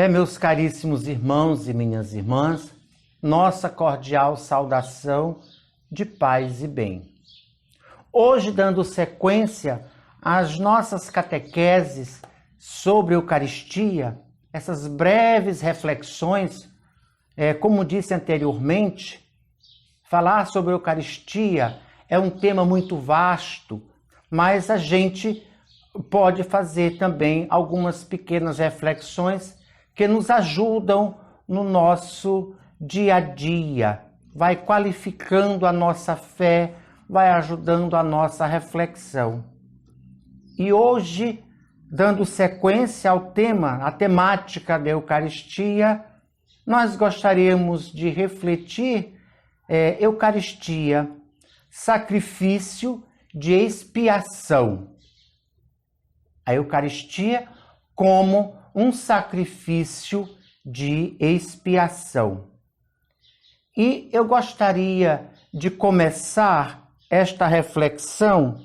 Meus caríssimos irmãos e minhas irmãs, nossa cordial saudação de paz e bem. Hoje, dando sequência às nossas catequeses sobre Eucaristia, essas breves reflexões, como disse anteriormente, falar sobre Eucaristia é um tema muito vasto, mas a gente pode fazer também algumas pequenas reflexões que nos ajudam no nosso dia a dia, vai qualificando a nossa fé, vai ajudando a nossa reflexão. E hoje, dando sequência ao tema, a temática da Eucaristia, nós gostaríamos de refletir Eucaristia, sacrifício de expiação. A Eucaristia como um sacrifício de expiação. E eu gostaria de começar esta reflexão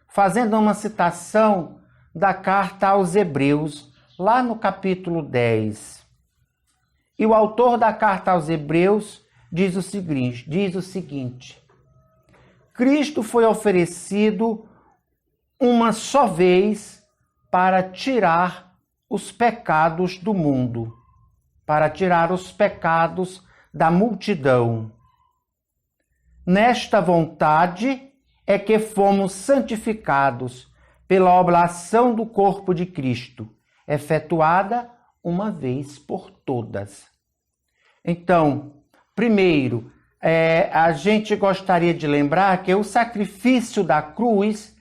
fazendo uma citação da carta aos Hebreus, lá no capítulo 10. E o autor da carta aos Hebreus diz o seguinte: Cristo foi oferecido uma só vez para tirar os pecados do mundo, para tirar os pecados da multidão. Nesta vontade é que fomos santificados pela oblação do corpo de Cristo, efetuada uma vez por todas. Então, primeiro, a gente gostaria de lembrar que o sacrifício da cruz,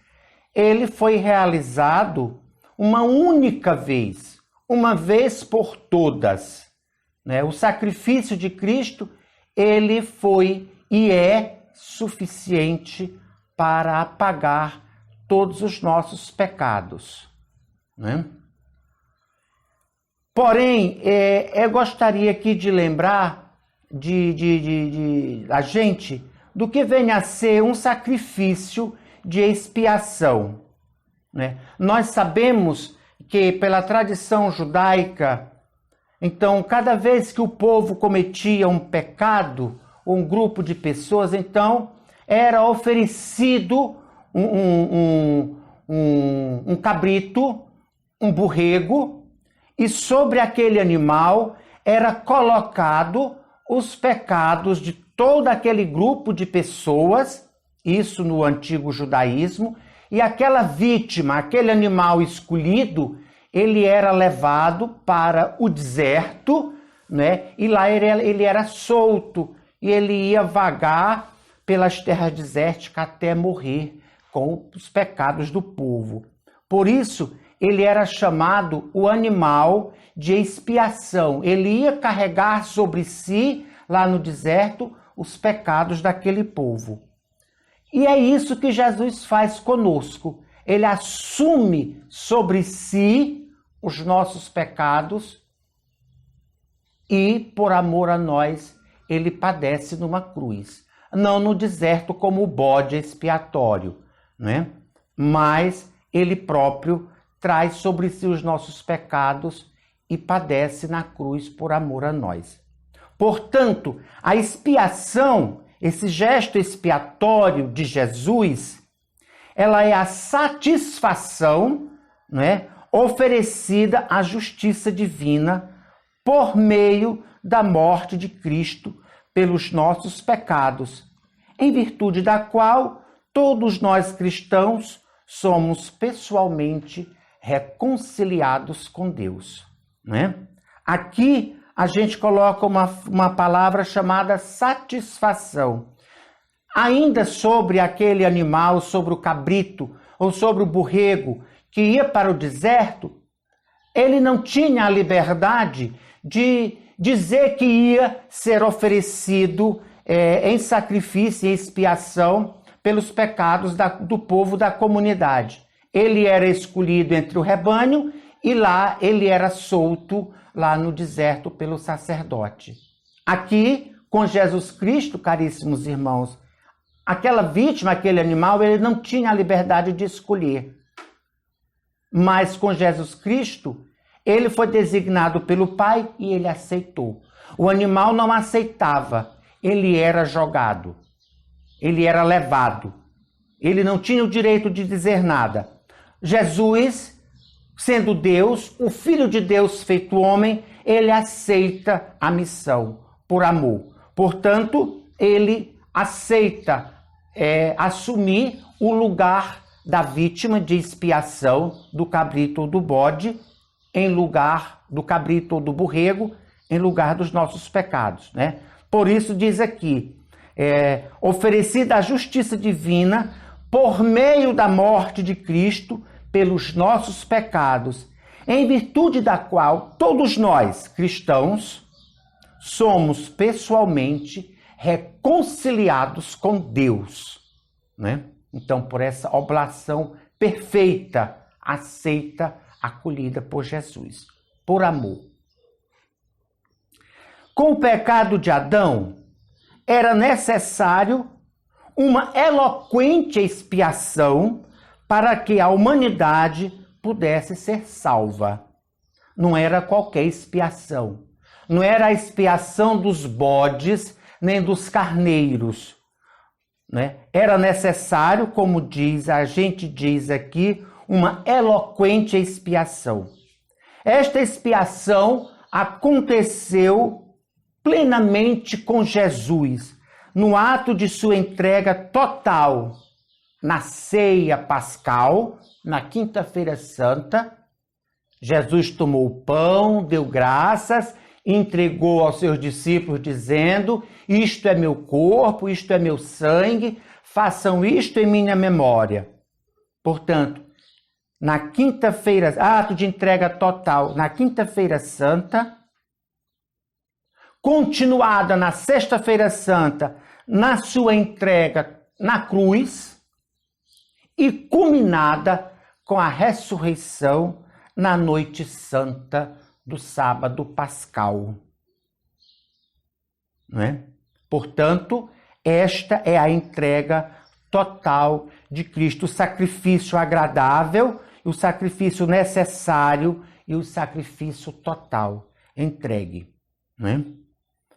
ele foi realizado uma única vez, uma vez por todas. O sacrifício de Cristo, ele foi e é suficiente para apagar todos os nossos pecados. Porém, eu gostaria aqui de lembrar a gente do que vem a ser um sacrifício de expiação. Nós sabemos que pela tradição judaica, então cada vez que o povo cometia um pecado, um grupo de pessoas, então era oferecido um cabrito, um borrego, e sobre aquele animal era colocado os pecados de todo aquele grupo de pessoas, isso no antigo judaísmo, e aquela vítima, aquele animal escolhido, ele era levado para o deserto, e lá ele era solto, e ele ia vagar pelas terras desérticas até morrer com os pecados do povo. Por isso, ele era chamado o animal de expiação. Ele ia carregar sobre si, lá no deserto, os pecados daquele povo. E é isso que Jesus faz conosco. Ele assume sobre si os nossos pecados e, por amor a nós, ele padece numa cruz. Não no deserto como o bode expiatório, mas ele próprio traz sobre si os nossos pecados e padece na cruz por amor a nós. Portanto, a expiação, esse gesto expiatório de Jesus, ela é a satisfação, oferecida à justiça divina por meio da morte de Cristo pelos nossos pecados, em virtude da qual todos nós cristãos somos pessoalmente reconciliados com Deus. Aqui a gente coloca uma palavra chamada satisfação. Ainda sobre aquele animal, sobre o cabrito ou sobre o borrego que ia para o deserto, ele não tinha a liberdade de dizer que ia ser oferecido em sacrifício e expiação pelos pecados do povo da comunidade. Ele era escolhido entre o rebanho e lá ele era solto lá no deserto pelo sacerdote. Aqui, com Jesus Cristo, caríssimos irmãos, aquela vítima, aquele animal, ele não tinha a liberdade de escolher. Mas com Jesus Cristo, Ele foi designado pelo Pai e ele aceitou. O animal não aceitava, ele era jogado, ele era levado. Ele não tinha o direito de dizer nada. Jesus, sendo Deus, o Filho de Deus feito homem, ele aceita a missão por amor. Portanto, ele aceita assumir o lugar da vítima de expiação do cabrito ou do bode, em lugar do cabrito ou do borrego, em lugar dos nossos pecados, né? Por isso diz aqui, oferecida a justiça divina por meio da morte de Cristo pelos nossos pecados, em virtude da qual todos nós, cristãos, somos pessoalmente reconciliados com Deus, né? Então, por essa oblação perfeita, aceita, acolhida por Jesus, por amor. Com o pecado de Adão, era necessário uma eloquente expiação para que a humanidade pudesse ser salva. Não era qualquer expiação. Não era a expiação dos bodes nem dos carneiros, né? Era necessário, como a gente diz aqui, uma eloquente expiação. Esta expiação aconteceu plenamente com Jesus, no ato de sua entrega total, na ceia pascal, na quinta-feira santa. Jesus tomou o pão, deu graças, entregou aos seus discípulos dizendo: isto é meu corpo, isto é meu sangue, façam isto em minha memória. Portanto, na quinta-feira, ato de entrega total, na quinta-feira santa, continuada na sexta-feira santa, na sua entrega na cruz, e culminada com a ressurreição na noite santa do sábado pascal. Não é? Portanto, esta é a entrega total de Cristo, o sacrifício agradável, o sacrifício necessário e o sacrifício total entregue. Não é?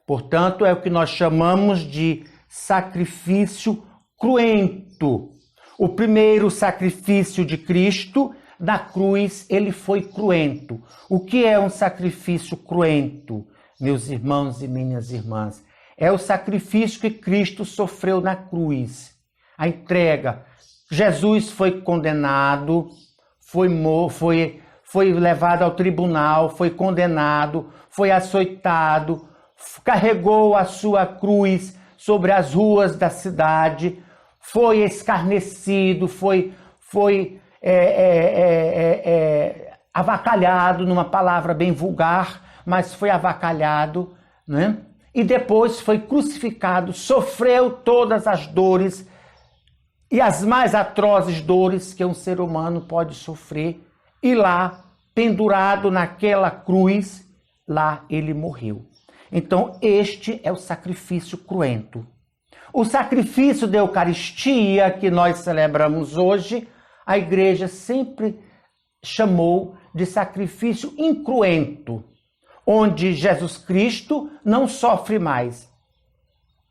Portanto, é o que nós chamamos de sacrifício cruento. O primeiro sacrifício de Cristo, na cruz, ele foi cruento. O que é um sacrifício cruento, meus irmãos e minhas irmãs? É o sacrifício que Cristo sofreu na cruz. A entrega. Jesus foi condenado, foi levado ao tribunal, foi condenado, foi açoitado, carregou a sua cruz sobre as ruas da cidade, foi escarnecido, foi avacalhado, numa palavra bem vulgar, mas foi avacalhado, né? E depois foi crucificado, sofreu todas as dores e as mais atrozes dores que um ser humano pode sofrer, e lá, pendurado naquela cruz, lá ele morreu. Então, este é o sacrifício cruento. O sacrifício da Eucaristia, que nós celebramos hoje, a Igreja sempre chamou de sacrifício incruento, onde Jesus Cristo não sofre mais.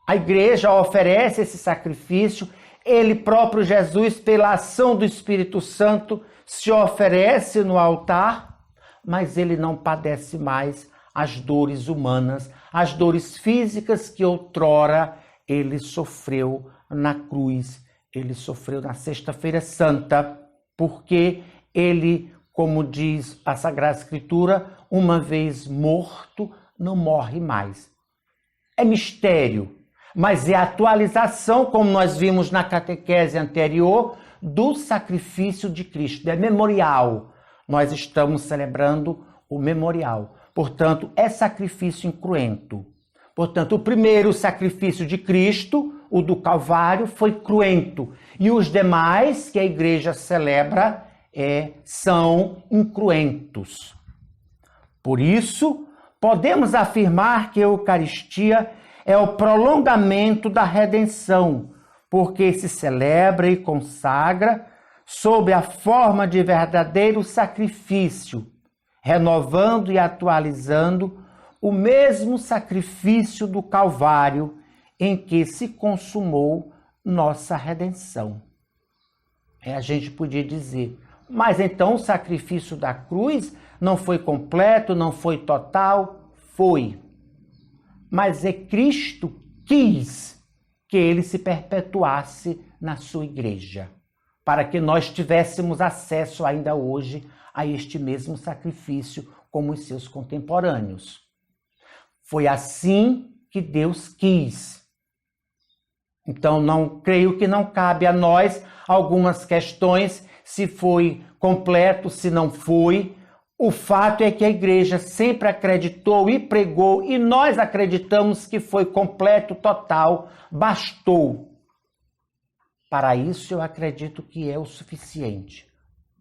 A Igreja oferece esse sacrifício, ele próprio, Jesus, pela ação do Espírito Santo, se oferece no altar, mas ele não padece mais as dores humanas, as dores físicas que outrora ele sofreu na cruz, ele sofreu na Sexta-feira Santa, porque ele, como diz a Sagrada Escritura, uma vez morto, não morre mais. É mistério, mas é a atualização, como nós vimos na catequese anterior, do sacrifício de Cristo, é memorial. Nós estamos celebrando o memorial. Portanto, é sacrifício incruento. Portanto, o primeiro sacrifício de Cristo, o do Calvário, foi cruento. E os demais que a Igreja celebra são incruentos. Por isso, podemos afirmar que a Eucaristia é o prolongamento da redenção, porque se celebra e consagra sob a forma de verdadeiro sacrifício, renovando e atualizando o mesmo sacrifício do Calvário em que se consumou nossa redenção. A gente podia dizer, mas então o sacrifício da cruz não foi completo, não foi total? Foi. Mas Cristo quis que ele se perpetuasse na sua igreja, para que nós tivéssemos acesso ainda hoje a este mesmo sacrifício como os seus contemporâneos. Foi assim que Deus quis. Então, creio que não cabe a nós algumas questões, se foi completo, se não foi. O fato é que a igreja sempre acreditou e pregou, e nós acreditamos que foi completo, total, bastou. Para isso, eu acredito que é o suficiente.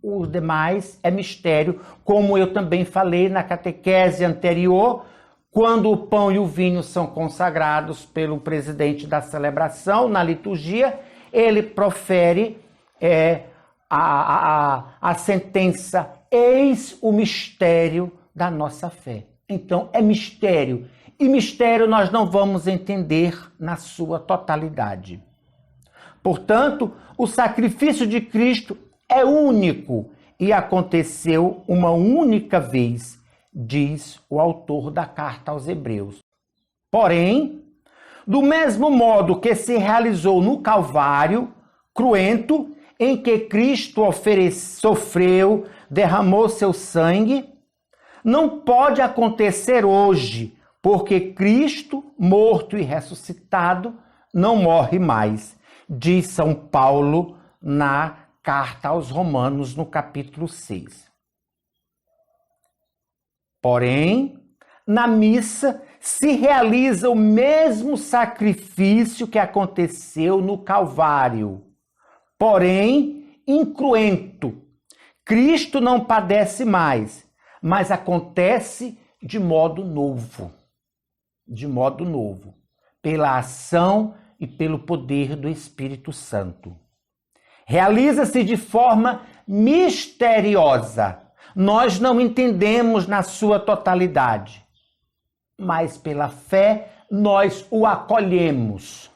O demais é mistério, como eu também falei na catequese anterior, quando o pão e o vinho são consagrados pelo presidente da celebração, na liturgia, ele profere a sentença: eis o mistério da nossa fé. Então, é mistério. E mistério nós não vamos entender na sua totalidade. Portanto, o sacrifício de Cristo é único e aconteceu uma única vez, diz o autor da carta aos Hebreus. Porém, do mesmo modo que se realizou no Calvário cruento, em que Cristo sofreu, derramou seu sangue, não pode acontecer hoje, porque Cristo, morto e ressuscitado, não morre mais, diz São Paulo na carta aos Romanos, no capítulo 6. Porém, na missa se realiza o mesmo sacrifício que aconteceu no Calvário, porém incruento. Cristo não padece mais, mas acontece de modo novo, pela ação e pelo poder do Espírito Santo. Realiza-se de forma misteriosa. Nós não entendemos na sua totalidade, mas pela fé nós o acolhemos.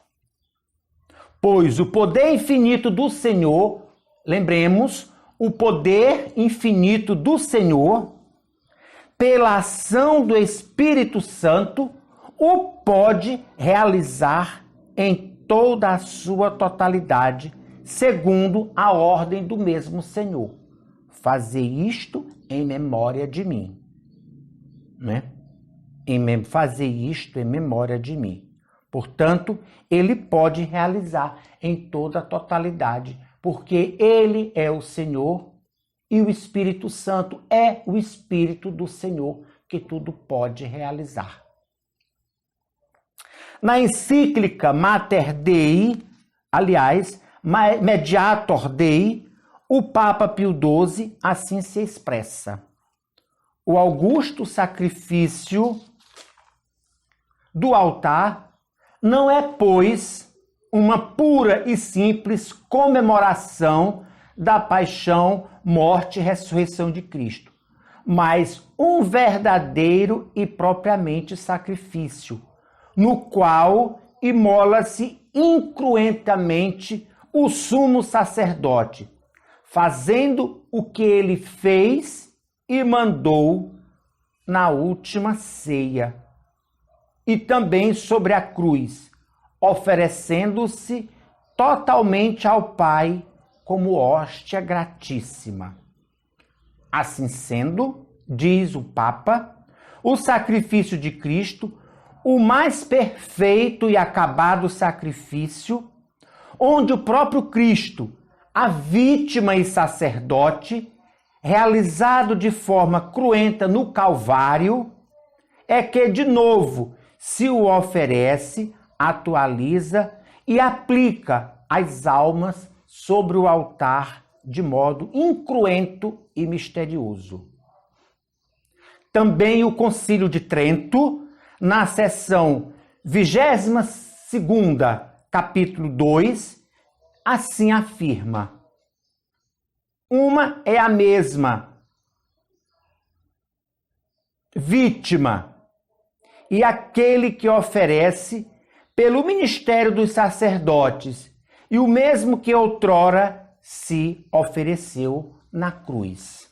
Pois o poder infinito do Senhor, lembremos, o poder infinito do Senhor, pela ação do Espírito Santo, o pode realizar em toda a sua totalidade, segundo a ordem do mesmo Senhor. Fazer isto em memória de mim. Né? Fazer isto em memória de mim. Portanto, ele pode realizar em toda a totalidade, porque ele é o Senhor e o Espírito Santo é o Espírito do Senhor que tudo pode realizar. Na encíclica Mater Dei, aliás, Mediator Dei, o Papa Pio XII assim se expressa: o augusto sacrifício do altar não é, pois, uma pura e simples comemoração da paixão, morte e ressurreição de Cristo, mas um verdadeiro e propriamente sacrifício, no qual imola-se incruentamente o sumo sacerdote, fazendo o que ele fez e mandou na última ceia, e também sobre a cruz, oferecendo-se totalmente ao Pai como hóstia gratíssima. Assim sendo, diz o Papa, o sacrifício de Cristo, o mais perfeito e acabado sacrifício, onde o próprio Cristo, a vítima e sacerdote, realizado de forma cruenta no Calvário, é que, de novo, se o oferece, atualiza e aplica as almas sobre o altar de modo incruento e misterioso. Também o Concílio de Trento, na seção 22ª, capítulo 2, assim afirma: uma é a mesma vítima e aquele que oferece pelo ministério dos sacerdotes e o mesmo que outrora se ofereceu na cruz.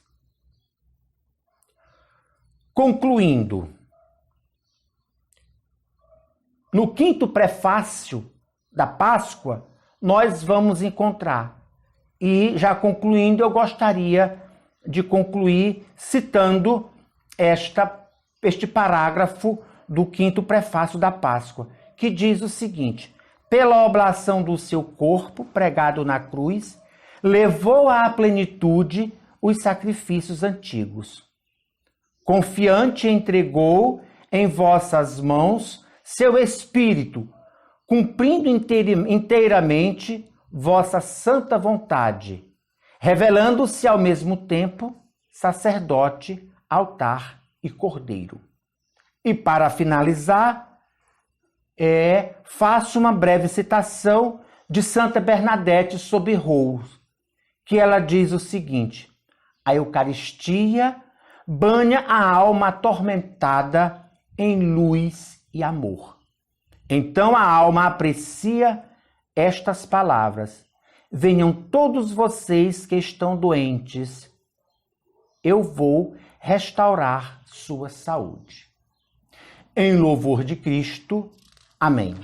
Concluindo, no quinto prefácio da Páscoa, nós vamos encontrar. E já concluindo, eu gostaria de concluir citando este parágrafo do quinto prefácio da Páscoa, que diz o seguinte: pela oblação do seu corpo pregado na cruz, levou à plenitude os sacrifícios antigos. Confiante entregou em vossas mãos seu espírito, cumprindo inteiramente vossa santa vontade, revelando-se ao mesmo tempo sacerdote, altar e cordeiro. E para finalizar, faço uma breve citação de Santa Bernadette Soubirous, que ela diz o seguinte: a Eucaristia banha a alma atormentada em luz e amor. Então a alma aprecia estas palavras: venham todos vocês que estão doentes, eu vou restaurar sua saúde. Em louvor de Cristo. Amém.